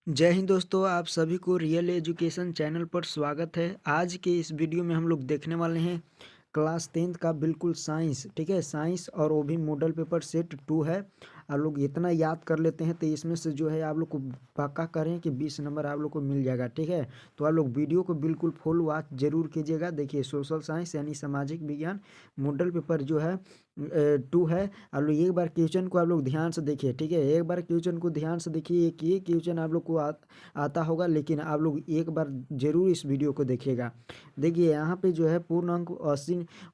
जय हिंद दोस्तों, आप सभी को रियल एजुकेशन चैनल पर स्वागत है। आज के इस वीडियो में हम लोग देखने वाले हैं क्लास 10th का बिल्कुल साइंस। ठीक है, साइंस और वो भी मॉडल पेपर सेट 2 है। आप लोग इतना याद कर लेते हैं तो इसमें से जो है आप लोग को पक्का करें कि 20 नंबर आप लोग को मिल जाएगा। ठीक है, तो आप लोग वीडियो को बिल्कुल फुल वॉच जरूर कीजिएगा। देखिए, सोशल साइंस यानी सामाजिक विज्ञान मॉडल पेपर जो है 2 है। आप लोग एक बार क्वेश्चन को आप लोग ध्यान से देखिए। ठीक है, एक बार क्वेश्चन को ध्यान से देखिए। एक ये क्वेश्चन आप लोग को आता होगा, लेकिन आप लोग एक बार जरूर इस वीडियो को देखिएगा। देखिए, यहाँ पे जो है पूर्ण अंक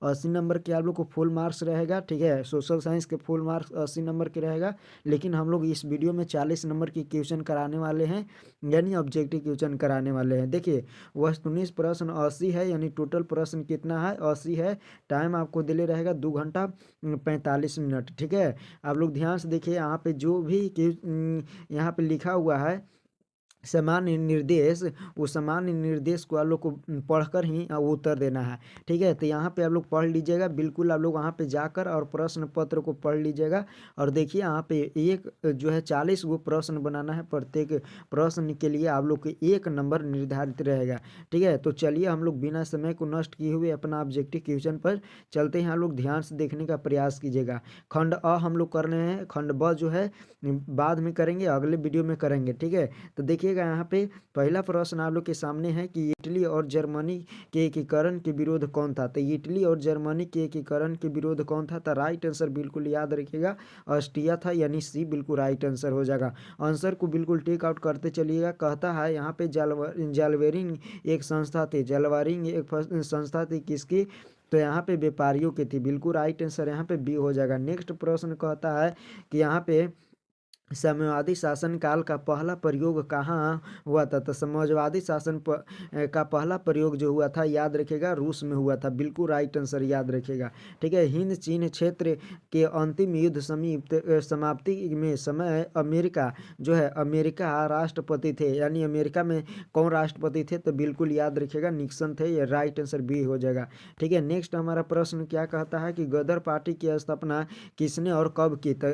80 नंबर के आप लोग को फुल मार्क्स रहेगा। ठीक है, सोशल साइंस के फुल मार्क्स 80 नंबर के रहेगा, लेकिन हम लोग इस वीडियो में 40 नंबर की क्वेश्चन कराने वाले हैं, यानी ऑब्जेक्टिव क्वेश्चन कराने वाले हैं। देखिए, वस्तुनिष्ठ प्रश्न 80 है, यानी टोटल प्रश्न कितना है 80 है। टाइम आपको दिले रहेगा 2 घंटा 45 मिनट। ठीक है, आप लोग ध्यान से देखिए। यहाँ पे जो भी यहाँ पे लिखा हुआ है सामान्य निर्देश, वो सामान्य निर्देश को आप लोग को पढ़कर ही वो उत्तर देना है। ठीक है, तो यहाँ पे आप लोग पढ़ लीजिएगा। बिल्कुल आप लोग वहाँ पे जाकर और प्रश्न पत्र को पढ़ लीजिएगा। और देखिए, यहाँ पे एक जो है 40 गो प्रश्न बनाना है। प्रत्येक प्रश्न के लिए आप लोग के 1 नंबर निर्धारित रहेगा। ठीक है, तो चलिए हम लोग बिना समय को नष्ट किए हुए अपना ऑब्जेक्टिव क्वेश्चन पर चलते हैं। आप लोग ध्यान से देखने का प्रयास कीजिएगा। खंड अ हम लोग कर रहे हैं, खंड ब जो है बाद में करेंगे, अगले वीडियो में करेंगे। ठीक है, तो देखिएगा यहाँ पे पहला प्रश्न आप लोग के सामने है कि इटली और जर्मनी के एकीकरण के विरोध कौन था। तो इटली और जर्मनी के एकीकरण के विरोध कौन था, तो राइट आंसर बिल्कुल याद रखिएगा ऑस्ट्रिया था, यानी सी बिल्कुल राइट आंसर हो जाएगा। आंसर को बिल्कुल टेक आउट करते चलिएगा। कहता है यहाँ पे जालवेरिंग एक संस्था थी, जलवारिंग एक संस्था थी किसकी, तो यहाँ पे व्यापारियों की थी। बिल्कुल राइट आंसर यहाँ पे बी हो जाएगा। नेक्स्ट प्रश्न कहता है कि यहाँ पे साम्यवादी शासन काल का पहला प्रयोग कहाँ हुआ था। तो समाजवादी शासन का पहला प्रयोग जो हुआ था, याद रखिएगा, रूस में हुआ था। बिल्कुल राइट आंसर याद रखिएगा। ठीक है, हिंद चीन क्षेत्र के अंतिम युद्ध समाप्ति में समय अमेरिका जो है, अमेरिका राष्ट्रपति थे, यानी अमेरिका में कौन राष्ट्रपति थे, तो बिल्कुल याद रखिएगा निक्सन थे। ये राइट आंसर बी हो जाएगा। ठीक है, नेक्स्ट हमारा प्रश्न क्या कहता है कि गदर पार्टी की स्थापना किसने और कब की। तो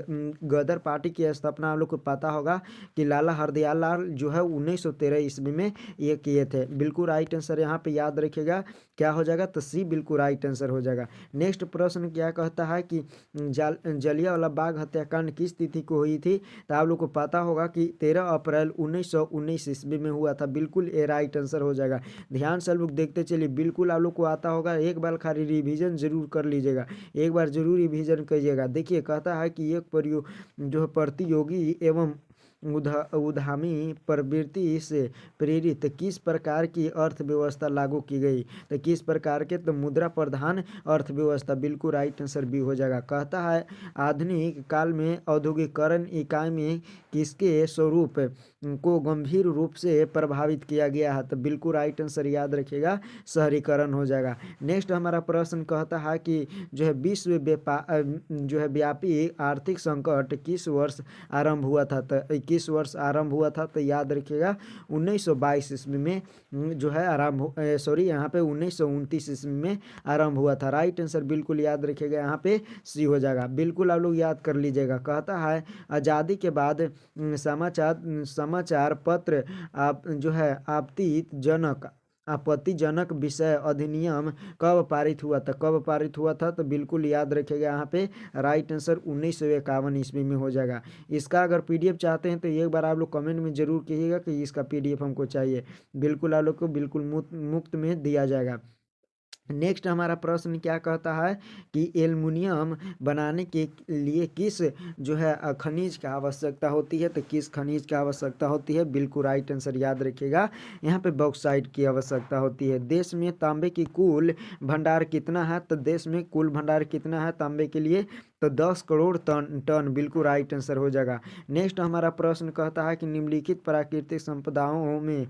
गदर पार्टी की स्थापना आप लोग को पता होगा कि लाला हरदयाल लाल जो है 1913 ईस्वी में ये किए थे। बिल्कुल राइट आंसर यहाँ पे याद रखिएगा क्या हो जाएगा, तो सी बिल्कुल राइट आंसर हो जाएगा। नेक्स्ट प्रश्न क्या कहता है कि जलियांवाला बाग हत्याकांड किस तिथि को हुई थी। तो आप लोग को पता होगा कि 13 अप्रैल 1919 ईस्वी में हुआ था। बिल्कुल ए राइट आंसर हो जाएगा। ध्यान से लोग देखते चलिए, बिल्कुल आप लोग को आता होगा। एक बार खाली रिवीजन जरूर कर लीजिएगा, एक बार जरूर रिवीजन कीजिएगा। देखिए, कहता है कि एक जो है प्रतियोगी एवं उद्यमी प्रवृत्ति से प्रेरित किस प्रकार की अर्थव्यवस्था लागू की गई। तो किस प्रकार के, तो मुद्रा प्रधान अर्थव्यवस्था। बिल्कुल राइट आंसर भी हो जाएगा। कहता है आधुनिक काल में औद्योगिकरण इकाई में किसके स्वरूप को गंभीर रूप से प्रभावित किया गया है। तो बिल्कुल राइट आंसर याद रखिएगा, शहरीकरण हो जाएगा। नेक्स्ट हमारा प्रश्न कहता है कि जो है विश्व जो है व्यापी आर्थिक संकट किस वर्ष आरंभ हुआ था। तो 21 वर्ष आरंभ हुआ था, तो याद रखिएगा 1922 ईस्वी में जो है आरंभ, सॉरी यहाँ पे 1929 ईस्वी में आरंभ हुआ था। राइट आंसर बिल्कुल याद रखिएगा, यहाँ पे सी हो जाएगा। बिल्कुल आप लोग याद कर लीजिएगा। कहता है आज़ादी के बाद समाचार पत्र आप जो है आपत्तिजनक विषय अधिनियम कब पारित हुआ था। कब पारित हुआ था, तो बिल्कुल याद रखिएगा यहाँ पे राइट आंसर 1951 ईस्वी में हो जाएगा। इसका अगर पीडीएफ चाहते हैं तो एक बार आप लोग कमेंट में जरूर कीजिएगा कि इसका पीडीएफ हमको चाहिए। बिल्कुल आप लोग को बिल्कुल मुफ्त में दिया जाएगा। नेक्स्ट हमारा प्रश्न क्या कहता है कि एल्युमिनियम बनाने के लिए किस जो है खनिज का आवश्यकता होती है। तो किस खनिज की आवश्यकता होती है, बिल्कुल राइट आंसर याद रखिएगा, यहाँ पे बॉक्साइट की आवश्यकता होती है। देश में तांबे की कुल भंडार कितना है। तो देश में कुल भंडार कितना है तांबे के लिए, तो 10 करोड़ टन। बिल्कुल राइट आंसर हो जाएगा। नेक्स्ट हमारा प्रश्न कहता है कि निम्नलिखित प्राकृतिक संपदाओं में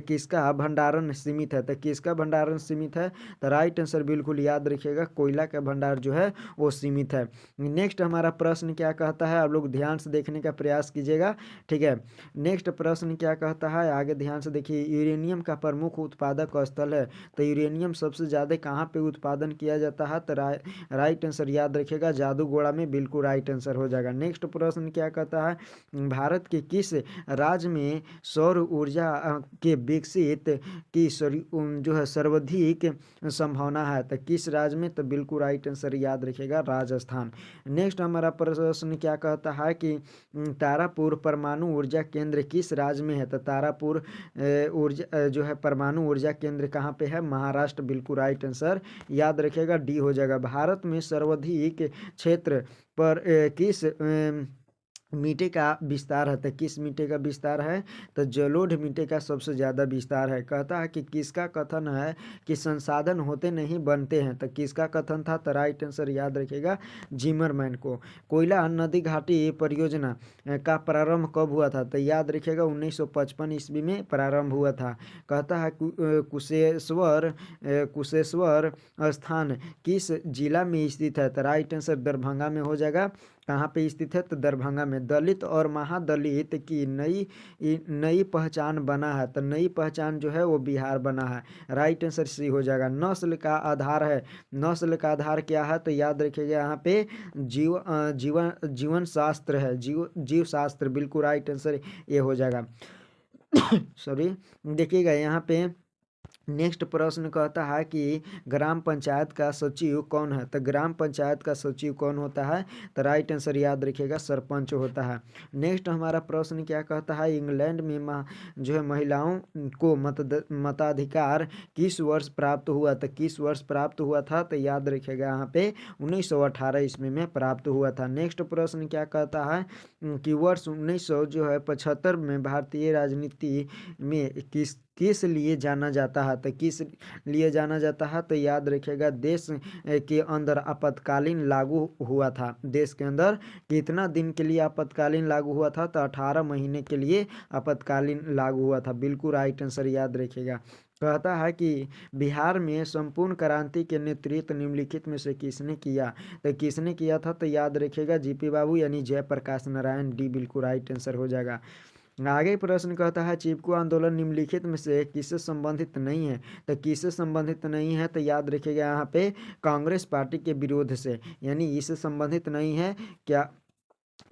किसका भंडारण सीमित है। तो किसका भंडारण सीमित है, तो राइट आंसर बिल्कुल याद रखिएगा, कोयला का भंडार जो है वो सीमित है। नेक्स्ट हमारा प्रश्न क्या कहता है, आप लोग ध्यान से देखने का प्रयास कीजिएगा। ठीक है, नेक्स्ट प्रश्न क्या कहता है, आगे ध्यान से देखिए। यूरेनियम का प्रमुख उत्पादक स्थल है। तो यूरेनियम सबसे ज़्यादा कहाँ पे उत्पादन किया जाता है, तो राइट आंसर याद रखिएगा, जादूगोड़ा में बिल्कुल राइट आंसर हो जाएगा। नेक्स्ट प्रश्न क्या कहता है, भारत के किस राज्य में सौर ऊर्जा के विकसित की जो है सर्वाधिक संभावना है, तो किस राज्य में, तो बिल्कुल राइट आंसर याद रखिएगा राजस्थान। नेक्स्ट हमारा प्रश्न क्या कहता है कि तारापुर परमाणु ऊर्जा केंद्र किस राज्य में है, तो तारापुर ऊर्जा जो है परमाणु ऊर्जा केंद्र कहाँ पे है, महाराष्ट्र, बिल्कुल राइट आंसर याद रखिएगा डी हो जाएगा। भारत में सर्वाधिक क्षेत्र पर किस मीटे का विस्तार है, तो किस मीटे का विस्तार है, तो जलोढ़ मीटे का सबसे ज़्यादा विस्तार है। कहता है कि किसका कथन है कि संसाधन होते नहीं बनते हैं, तो किसका कथन था, तो राइट आंसर याद रखिएगा जिमरमैन को। कोयला नदी घाटी परियोजना का प्रारंभ कब हुआ था, तो याद रखिएगा 1955 ईस्वी में प्रारंभ हुआ था। कहता है कुशेश्वर स्थान किस जिला में स्थित है, तो राइट आंसर दरभंगा में हो जाएगा। कहाँ पे स्थित है, तो दरभंगा में। दलित और महादलित की नई पहचान बना है, तो नई पहचान जो है वो बिहार बना है, राइट आंसर सी हो जाएगा। नस्ल का आधार है, नस्ल का आधार क्या है, तो याद रखिएगा यहाँ पे जीवन शास्त्र है, जीव शास्त्र, बिल्कुल राइट आंसर ये हो जाएगा। सॉरी, देखिएगा यहाँ पे नेक्स्ट प्रश्न कहता है कि ग्राम पंचायत का सचिव कौन है, तो ग्राम पंचायत का सचिव कौन होता है, तो राइट आंसर याद रखिएगा सरपंच होता है। नेक्स्ट हमारा प्रश्न क्या कहता है, इंग्लैंड में जो है महिलाओं को मताधिकार किस वर्ष प्राप्त हुआ, तो किस वर्ष प्राप्त हुआ था, तो याद रखिएगा यहाँ पे 1918 ईस्वी में प्राप्त हुआ था। नेक्स्ट प्रश्न क्या कहता है कि वर्ष 1975 में भारतीय राजनीति में किस लिए जाना जाता है, तो किस लिए जाना जाता है, तो याद रखिएगा देश के अंदर आपातकालीन लागू हुआ था। देश के अंदर कितना दिन के लिए आपातकालीन लागू हुआ था, तो 18 महीने के लिए आपातकालीन लागू हुआ था, बिल्कुल राइट आंसर याद रखिएगा। कहता है कि बिहार में संपूर्ण क्रांति के नेतृत्व निम्नलिखित में से किसने किया, तो किसने किया था, तो याद रखिएगा जीपी बाबू यानी जयप्रकाश नारायण, डी बिल्कुल राइट आंसर हो जाएगा। आगे प्रश्न कहता है चिपको आंदोलन निम्नलिखित में से किससे संबंधित नहीं है, तो किससे संबंधित नहीं है, तो याद रखिएगा यहाँ पे कांग्रेस पार्टी के विरोध से, यानी इससे संबंधित नहीं है, क्या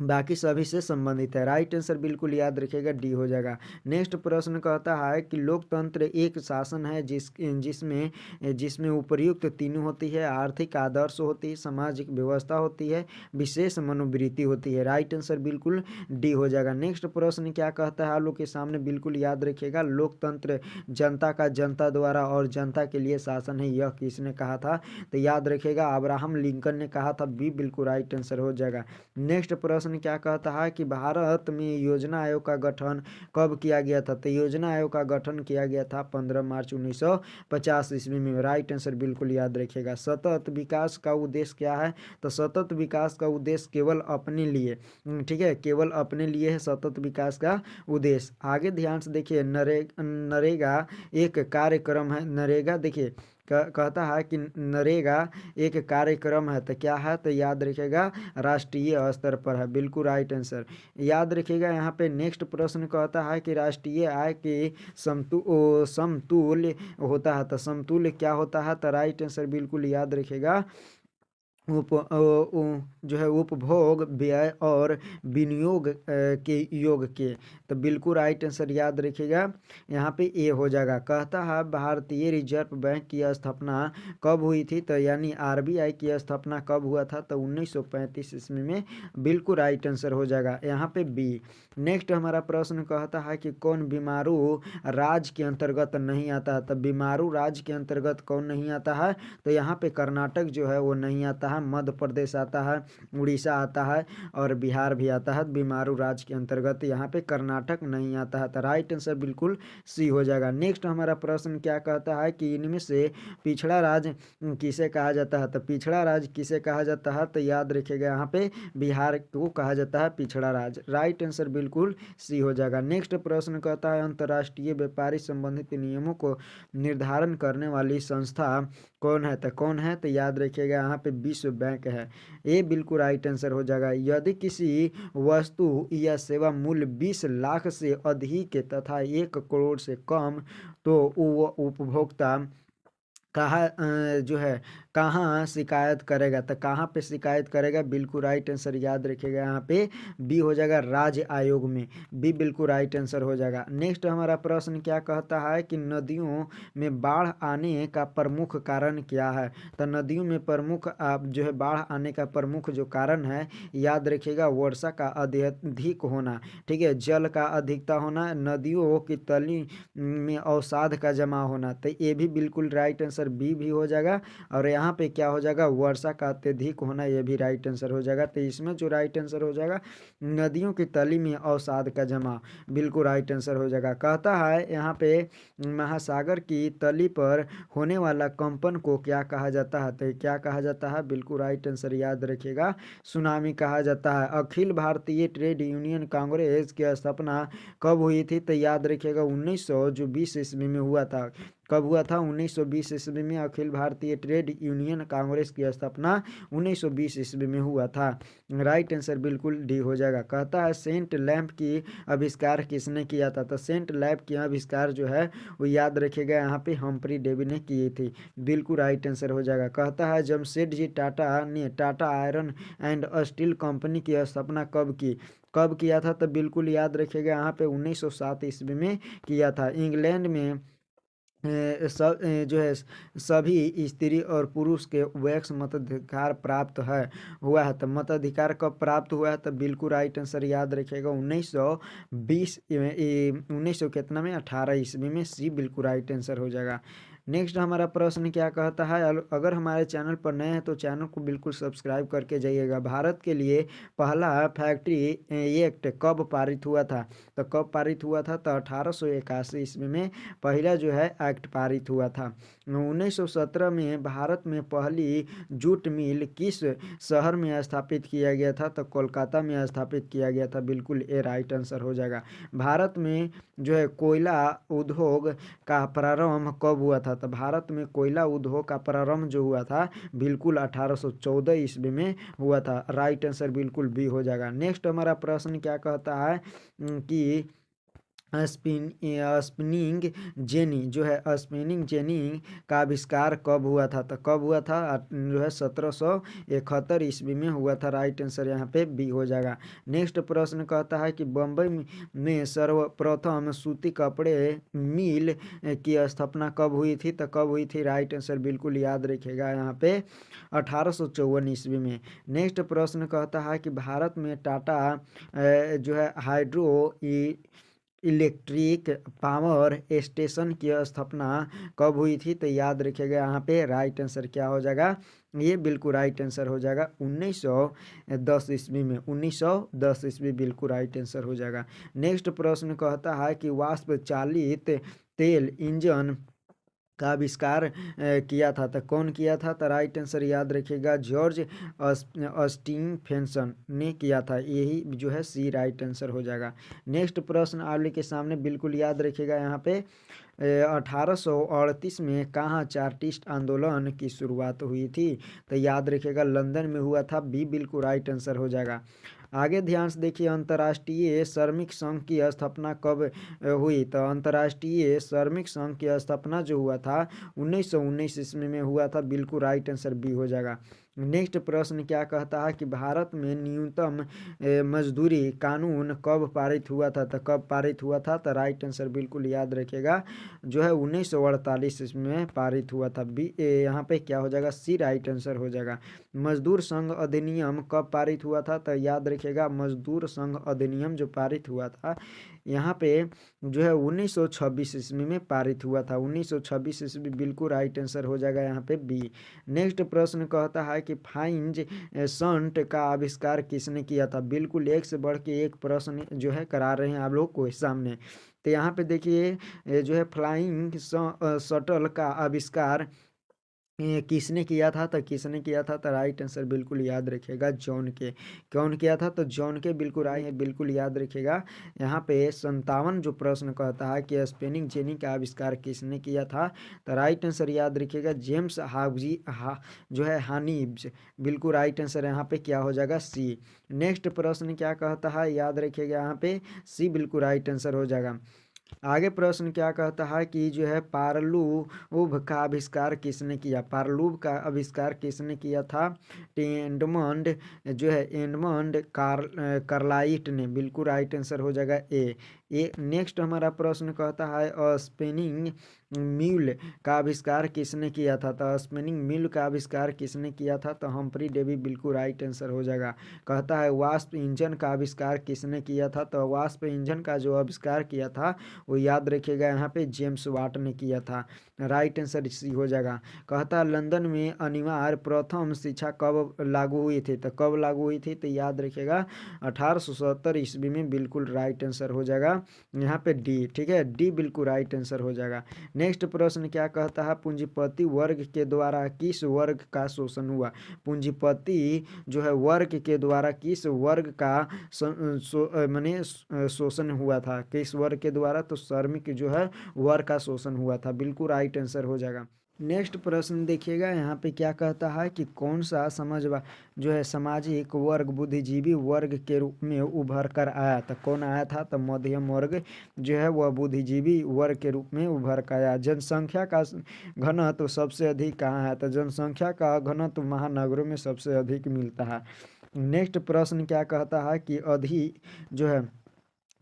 बाकी सभी से संबंधित है, राइट आंसर बिल्कुल याद रखिएगा डी हो जाएगा। नेक्स्ट प्रश्न कहता है कि लोकतंत्र एक शासन है जिसमें उपर्युक्त तीनों होती है, आर्थिक आदर्श होती है, सामाजिक व्यवस्था होती है, विशेष मनोवृत्ति होती है, राइट आंसर बिल्कुल डी हो जाएगा। नेक्स्ट प्रश्न क्या कहता है आप लोग के सामने, बिल्कुल याद रखिएगा लोकतंत्र जनता का जनता द्वारा और जनता के लिए शासन है, यह किसने कहा था, तो याद रखिएगा अब्राहम लिंकन ने कहा था, बी बिल्कुल राइट आंसर हो जाएगा। नेक्स्ट प्रश्न क्या कहता है कि भारत में योजना आयोग का गठन कब किया गया था, तो योजना आयोग का गठन किया गया था 15 मार्च 1950 ईस्वी में, राइट आंसर बिल्कुल याद रखिएगा। सतत विकास का उद्देश्य क्या है, तो सतत विकास का उद्देश्य केवल अपने लिए, ठीक है, केवल अपने लिए है सतत विकास का उद्देश्य। आगे ध्यान से देखिए, नरेगा एक कार्यक्रम है, नरेगा देखिए कहता है कि नरेगा एक कार्यक्रम है, तो क्या है, तो याद रखिएगा राष्ट्रीय स्तर पर है, बिल्कुल राइट आंसर याद रखिएगा। यहाँ पे नेक्स्ट प्रश्न कहता है कि राष्ट्रीय आय के समतुल्य होता है, तो समतुल्य क्या होता है, तो राइट आंसर बिल्कुल याद रखिएगा जो है उपभोग व्यय और विनियोग के योग के, तो बिल्कुल राइट आंसर याद रखिएगा यहाँ पे ए हो जाएगा। कहता है भारतीय रिजर्व बैंक की स्थापना कब हुई थी, तो यानी आरबीआई की स्थापना कब हुआ था, तो 1935 ईस्वी में, बिल्कुल राइट आंसर हो जाएगा यहाँ पे बी। नेक्स्ट हमारा प्रश्न कहता है कि कौन बीमारू राज्य के अंतर्गत नहीं आता है, तो बीमारू राज्य के अंतर्गत कौन नहीं आता है, तो यहाँ पे कर्नाटक जो है वो नहीं आता है, मध्य प्रदेश आता है, उड़ीसा आता है और बिहार भी आता है, बीमारू राज्य के अंतर्गत यहाँ पे कर्नाटक नहीं आता है, तो राइट आंसर बिल्कुल सी हो जाएगा। नेक्स्ट हमारा प्रश्न क्या कहता है कि इनमें से पिछड़ा राज्य किसे कहा जाता है, तो पिछड़ा राज्य किसे कहा जाता है, तो याद रखिएगा यहाँ पे बिहार को कहा जाता है पिछड़ा राज्य, राइट आंसर बिल्कुल सी हो जाएगा। नेक्स्ट प्रश्न कहता है अंतर्राष्ट्रीय व्यापारी संबंधित नियमों को निर्धारण करने वाली संस्था कौन है, तो कौन है, तो याद रखिएगा यहाँ पे विश्व बैंक है, ये बिल्कुल राइट आंसर हो जाएगा। यदि किसी वस्तु या सेवा मूल्य 20 लाख से अधिक तथा 1 करोड़ से कम, तो वो उपभोक्ता कहा जो है कहाँ शिकायत करेगा, तो कहाँ पे शिकायत करेगा, बिल्कुल राइट आंसर याद रखिएगा यहाँ पे बी हो जाएगा, राज्य आयोग में। बी बिल्कुल राइट आंसर हो जाएगा। नेक्स्ट हमारा प्रश्न क्या कहता है कि नदियों में बाढ़ आने का प्रमुख कारण क्या है। तो नदियों में प्रमुख जो है बाढ़ आने का प्रमुख जो कारण है, याद रखिएगा, वर्षा का अधिक होना, ठीक है, जल का अधिकता होना, नदियों की तली में अवसाद का जमा होना। तो ये भी बिल्कुल राइट आंसर बी भी हो जाएगा। और यहाँ पे क्या हो जाएगा, वर्षा का अत्यधिक होना, ये भी राइट आंसर हो जाएगा। तो इसमें जो राइट आंसर हो जाएगा, नदियों की तली में अवसाद का जमा, बिल्कुल राइट आंसर हो जाएगा। कहता है यहाँ पे महासागर की तली पर होने वाला कंपन को क्या कहा जाता है। तो क्या कहा जाता है, बिल्कुल राइट आंसर याद रखिएगा, सुनामी कहा जाता है। अखिल भारतीय ट्रेड यूनियन कांग्रेस की स्थापना कब हुई थी। तो याद रखिएगा 1920 ईस्वी में हुआ था। कब हुआ था, 1920 ईस्वी में अखिल भारतीय ट्रेड यूनियन कांग्रेस की स्थापना 1920 ईस्वी में हुआ था। राइट आंसर बिल्कुल डी हो जाएगा। कहता है सेंट लैंप की आविष्कार किसने किया था। तो सेंट लैंप की आविष्कार जो है वो याद रखिएगा यहाँ पे हम्फ्री डेवी ने की थी, बिल्कुल राइट आंसर हो जाएगा। कहता है जमशेदजी टाटा ने Tata iron and steel company की स्थापना कब किया था। तो बिल्कुल याद रखिएगा यहाँ पे 1907 ईस्वी में किया था। इंग्लैंड में सब जो है सभी स्त्री और पुरुष के वैक्स मताधिकार प्राप्त है हुआ है। तो मताधिकार कब प्राप्त हुआ है। तो बिल्कुल राइट आंसर याद रखिएगा 1920 1900 कितना में 18 ईस्वी में। सी बिल्कुल राइट आंसर हो जाएगा। नेक्स्ट हमारा प्रश्न क्या कहता है, अगर हमारे चैनल पर नए हैं तो चैनल को बिल्कुल सब्सक्राइब करके जाइएगा। भारत के लिए पहला फैक्ट्री एक्ट कब पारित हुआ था। तो कब पारित हुआ था, तो 1881 ईस्वी में पहला जो है एक्ट पारित हुआ था। 1917 में भारत में पहली जूट मिल किस शहर में स्थापित किया गया था। तो कोलकाता में स्थापित किया गया था, बिल्कुल ए राइट आंसर हो जाएगा। भारत में जो है कोयला उद्योग का प्रारंभ कब हुआ था। तो भारत में कोयला उद्योग का प्रारंभ जो हुआ था, बिल्कुल 1814 ईस्वी में हुआ था। राइट आंसर बिल्कुल बी हो जाएगा। नेक्स्ट हमारा प्रश्न क्या कहता है कि स्पिनिंग जेनी जो है स्पिनिंग जेनी का आविष्कार कब हुआ था। तो कब हुआ था, जो है 1771 ईस्वी में हुआ था। राइट आंसर यहाँ पे बी हो जाएगा। नेक्स्ट प्रश्न कहता है कि बम्बई में सर्वप्रथम सूती कपड़े मिल की स्थापना कब हुई थी। तो कब हुई थी, राइट आंसर बिल्कुल याद रखिएगा यहाँ पे 1854 ईस्वी में। नेक्स्ट प्रश्न कहता है कि भारत में टाटा जो है हाइड्रो इलेक्ट्रिक पावर स्टेशन की स्थापना कब हुई थी। तो याद रखिएगा यहाँ पे राइट आंसर क्या हो जाएगा, ये बिल्कुल राइट आंसर हो जाएगा 1910 ईस्वी में। 1910 ईस्वी बिल्कुल राइट आंसर हो जाएगा। नेक्स्ट प्रश्न कहता है कि वाष्प चालित तेल इंजन का आविष्कार किया था। तो कौन किया था। तो राइट आंसर याद रखिएगा जॉर्ज स्टीफेंसन ने किया था, यही जो है सी राइट आंसर हो जाएगा। नेक्स्ट प्रश्न आप लोग के सामने बिल्कुल याद रखिएगा यहाँ पे 1838 में कहाँ चार्टिस्ट आंदोलन की शुरुआत हुई थी। तो याद रखिएगा लंदन में हुआ था, बी बिल्कुल राइट आंसर हो जाएगा। आगे ध्यान से देखिए अंतर्राष्ट्रीय श्रमिक संघ की स्थापना कब हुई। तो अंतर्राष्ट्रीय श्रमिक संघ की स्थापना जो हुआ था 1919 ईस्वी में हुआ था, बिल्कुल राइट आंसर बी हो जाएगा। नेक्स्ट प्रश्न क्या कहता है कि भारत में न्यूनतम मजदूरी कानून कब पारित हुआ था। तो कब पारित हुआ था। तो राइट आंसर बिल्कुल याद रखिएगा जो है 1948 इसमें पारित हुआ था, बी यहाँ पे क्या हो जाएगा, सी राइट आंसर हो जाएगा। मजदूर संघ अधिनियम कब पारित हुआ था। तो याद रखिएगा मजदूर संघ अधिनियम जो पारित हुआ था यहाँ पे जो है 1926 ईस्वी में पारित हुआ था। 1926 ईस्वी बिल्कुल राइट आंसर हो जाएगा यहाँ पे बी। नेक्स्ट प्रश्न कहता है कि फाइंज शंट का आविष्कार किसने किया था। बिल्कुल एक से बढ़ के एक प्रश्न जो है करा रहे हैं आप लोग को सामने। तो यहाँ पे देखिए जो है फ्लाइंग शटल का आविष्कार किसने किया था। तो किसने किया था। तो राइट आंसर बिल्कुल याद रखिएगा जॉन के। कौन किया था। तो जॉन के बिल्कुल याद रखिएगा। यहाँ पे 57 जो प्रश्न कहता है कि स्पिनिंग जेनी का आविष्कार किसने किया था। तो राइट आंसर याद रखिएगा जेम्स जो है हानिब्स, बिल्कुल राइट आंसर यहाँ पे क्या हो जाएगा, सी। नेक्स्ट प्रश्न क्या कहता है, याद रखिएगा यहाँ पे सी बिल्कुल राइट आंसर हो जाएगा। आगे प्रश्न क्या कहता है कि जो है पारलूब का आविष्कार किसने किया। पारलूब का आविष्कार किसने किया था। एडमंड जो है एडमंड कार्लाइट ने। बिल्कुल राइट आंसर हो जाएगा ए। नेक्स्ट हमारा प्रश्न कहता है स्पिनिंग म्यूल का आविष्कार किसने किया था। तो स्पिनिंग म्यूल का आविष्कार किसने किया था। तो हम्फ्री डेवी। बिल्कुल राइट आंसर हो जाएगा। कहता है वाष्प इंजन का आविष्कार किसने किया था। तो वाष्प इंजन का जो आविष्कार किया था वो याद रखिएगा यहाँ पे जेम्स वाट ने किया था। राइट आंसर इसी हो जाएगा। कहता है लंदन में अनिवार्य प्रथम शिक्षा कब लागू हुई थी। तो कब लागू हुई थी तो याद रखिएगा 1870 ईस्वी में। बिल्कुल राइट आंसर हो जाएगा यहाँ पे डी। ठीक है, डी बिल्कुल राइट आंसर हो जाएगा। नेक्स्ट प्रश्न क्या कहता है पूंजीपति वर्ग के द्वारा किस वर्ग का शोषण हुआ। पूंजीपति जो है वर्ग के द्वारा किस वर्ग का माने शोषण हुआ था। किस वर्ग के द्वारा। तो श्रमिक जो है वर्ग का शोषण हुआ था। बिल्कुल राइट आंसर हो जाएगा। नेक्स्ट प्रश्न देखिएगा यहाँ पे क्या कहता है कि कौन सा समझवा जो है सामाजिक वर्ग बुद्धिजीवी वर्ग के रूप में उभर कर आया था। कौन आया था। तो मध्यम वर्ग जो है वह बुद्धिजीवी वर्ग के रूप में उभर कर आया। जनसंख्या का घनत्व सबसे अधिक कहाँ है। तो जनसंख्या का घनत्व महानगरों में सबसे अधिक मिलता है। नेक्स्ट प्रश्न क्या कहता है कि जो है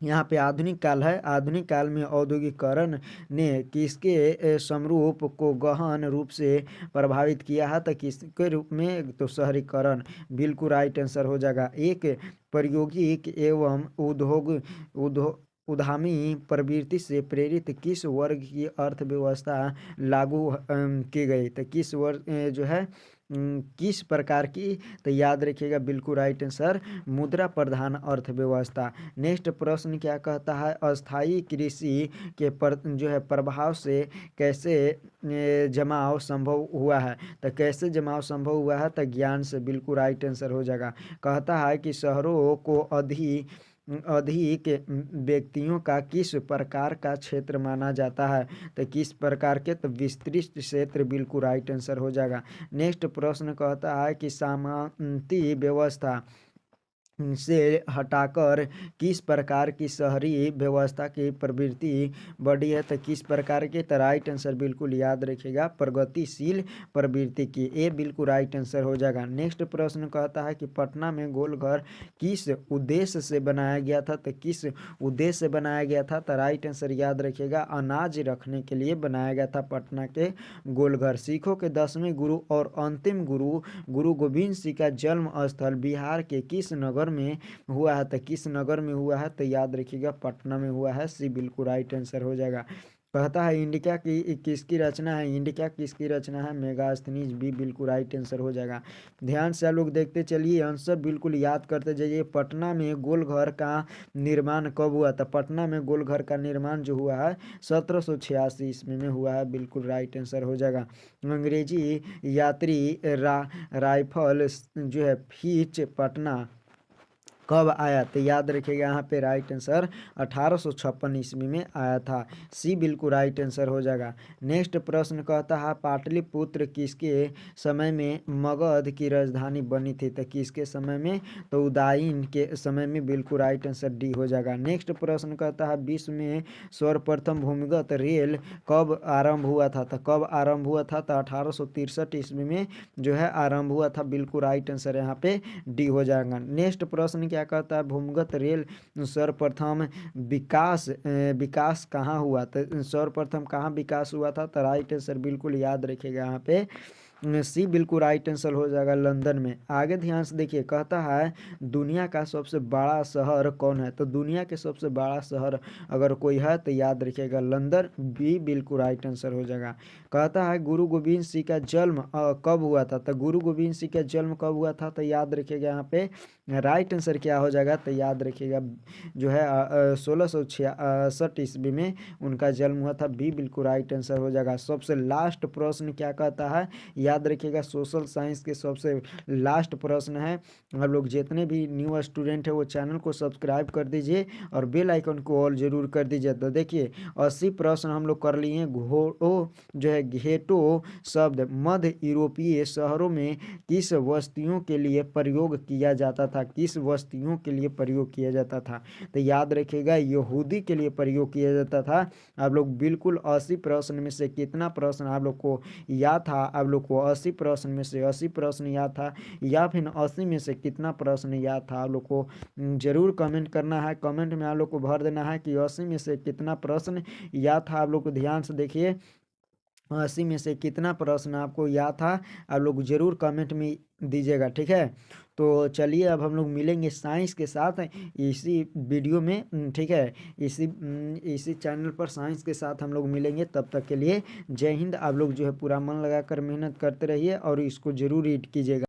यहाँ पे आधुनिक काल है। आधुनिक काल में औद्योगिकरण ने किसके समरूप को गहन रूप से प्रभावित किया है। तो किसके रूप में। तो शहरीकरण। बिल्कुल राइट आंसर हो जाएगा। एक प्रायोगिक एवं उद्यमी प्रवृत्ति से प्रेरित किस वर्ग की अर्थव्यवस्था लागू की गई। तो किस वर्ग जो है किस प्रकार की। तो याद रखिएगा बिल्कुल राइट आंसर मुद्रा प्रधान अर्थव्यवस्था। नेक्स्ट प्रश्न क्या कहता है अस्थायी कृषि के जो है प्रभाव से कैसे जमाव संभव हुआ है। तो कैसे जमाव संभव हुआ है। तो ज्ञान से। बिल्कुल राइट आंसर हो जाएगा। कहता है कि शहरों को अधिक व्यक्तियों का किस प्रकार का क्षेत्र माना जाता है। तो किस प्रकार के। तो विस्तृत क्षेत्र। बिल्कुल राइट आंसर हो जाएगा। नेक्स्ट प्रश्न कहता है कि सामंती व्यवस्था से हटाकर किस प्रकार की शहरी व्यवस्था की प्रवृत्ति बढ़ी है। तो किस प्रकार के। तो राइट आंसर बिल्कुल याद रखिएगा प्रगतिशील प्रवृत्ति की। ए बिल्कुल राइट आंसर हो जाएगा। नेक्स्ट प्रश्न कहता है कि पटना में गोलघर किस उद्देश्य से बनाया गया था। तो किस उद्देश्य से बनाया गया था। तो राइट आंसर याद रखिएगा अनाज रखने के लिए बनाया गया था पटना के गोलघर। सिखों के 10वें गुरु और अंतिम गुरु गोविंद सिंह का जन्म स्थल बिहार के किस नगर में हुआ है। तो किस नगर में हुआ है। तो याद रखिएगा पटना में हुआ है। सी बिल्कुल राइट आंसर हो जाएगा। कहता है इंडिका की किसकी रचना है। इंडिका किसकी रचना है। मेगास्थनीज। बी बिल्कुल राइट आंसर हो जाएगा। ध्यान से लोग देखते चलिए आंसर बिल्कुल याद करते जाइए। पटना में गोलघर का निर्माण कब हुआ था। पटना में गोलघर का निर्माण जो हुआ है 1786 ईस्वी में हुआ है। बिल्कुल राइट आंसर हो जाएगा। अंग्रेजी यात्री राइफल जो है फिच पटना कब आया। तो याद रखिएगा यहाँ पे राइट आंसर 1856 ईस्वी में आया था। सी बिल्कुल राइट आंसर हो जाएगा। नेक्स्ट प्रश्न कहता है पाटलिपुत्र किसके समय में मगध की राजधानी बनी थी। तो किसके समय में। तो उदयन के समय में। बिल्कुल राइट आंसर डी हो जाएगा। नेक्स्ट प्रश्न कहता है विश्व में सर्वप्रथम भूमिगत रेल कब आरंभ हुआ था। तो कब आरंभ हुआ था। तो 1863 ईस्वी में जो है आरंभ हुआ था। बिल्कुल राइट आंसर यहाँ पे डी हो जाएगा। नेक्स्ट प्रश्न क्या कहता है भूमिगत रेल सर्वप्रथम विकास कहाँ हुआ। तो सर्वप्रथम कहाँ विकास हुआ था। तो राइट आंसर बिल्कुल याद रखिएगा यहाँ पे सी बिल्कुल राइट आंसर हो जाएगा लंदन में। आगे ध्यान से देखिए कहता है दुनिया का सबसे बड़ा शहर कौन है। तो दुनिया के सबसे बड़ा शहर अगर कोई है तो याद रखिएगा लंदन। बी बिल्कुल राइट आंसर हो जाएगा। कहता है गुरु गोविंद सिंह का जन्म कब हुआ था। तो गुरु गोविंद सिंह का जन्म कब हुआ था। तो याद रखिएगा यहाँ पे राइट आंसर क्या हो जाएगा। तो याद रखिएगा जो है 1666 ईस्वी में उनका जन्म हुआ था। बी बिल्कुल राइट आंसर हो जाएगा। सबसे लास्ट प्रश्न क्या कहता है याद रखिएगा सोशल साइंस के सबसे लास्ट प्रश्न है। आप लोग जितने भी न्यू स्टूडेंट है वो चैनल को सब्सक्राइब कर दीजिए और बेल आइकन को ऑल जरूर कर दीजिए। तो देखिए 80 प्रश्न हम लोग कर लिए हैं। घोड़ो जो है घेटो शब्द मध्य यूरोपीय शहरों में किस वस्तुओं के लिए प्रयोग किया जाता था, किस वस्तुओं के लिए प्रयोग किया जाता था। तो याद रखिएगा यहूदी के लिए प्रयोग किया जाता था। आप लोग बिल्कुल 80 प्रश्न में से कितना प्रश्न आप लोग को याद था, आप लोग को 80 प्रश्न में से 80 प्रश्न याद था या फिर 80 में से कितना प्रश्न याद था, आप लोग को जरूर कमेंट करना है। कमेंट में आप लोग को भर देना है कि 80 में से कितना प्रश्न याद था। आप लोग को ध्यान से देखिए 80 में से कितना प्रश्न आपको याद था, आप लोग जरूर कमेंट में दीजिएगा, ठीक है। तो चलिए अब हम लोग मिलेंगे साइंस के साथ इसी वीडियो में, ठीक है। इसी चैनल पर साइंस के साथ हम लोग मिलेंगे। तब तक के लिए जय हिंद। आप लोग जो है पूरा मन लगाकर मेहनत करते रहिए और इसको जरूर रीड कीजिएगा।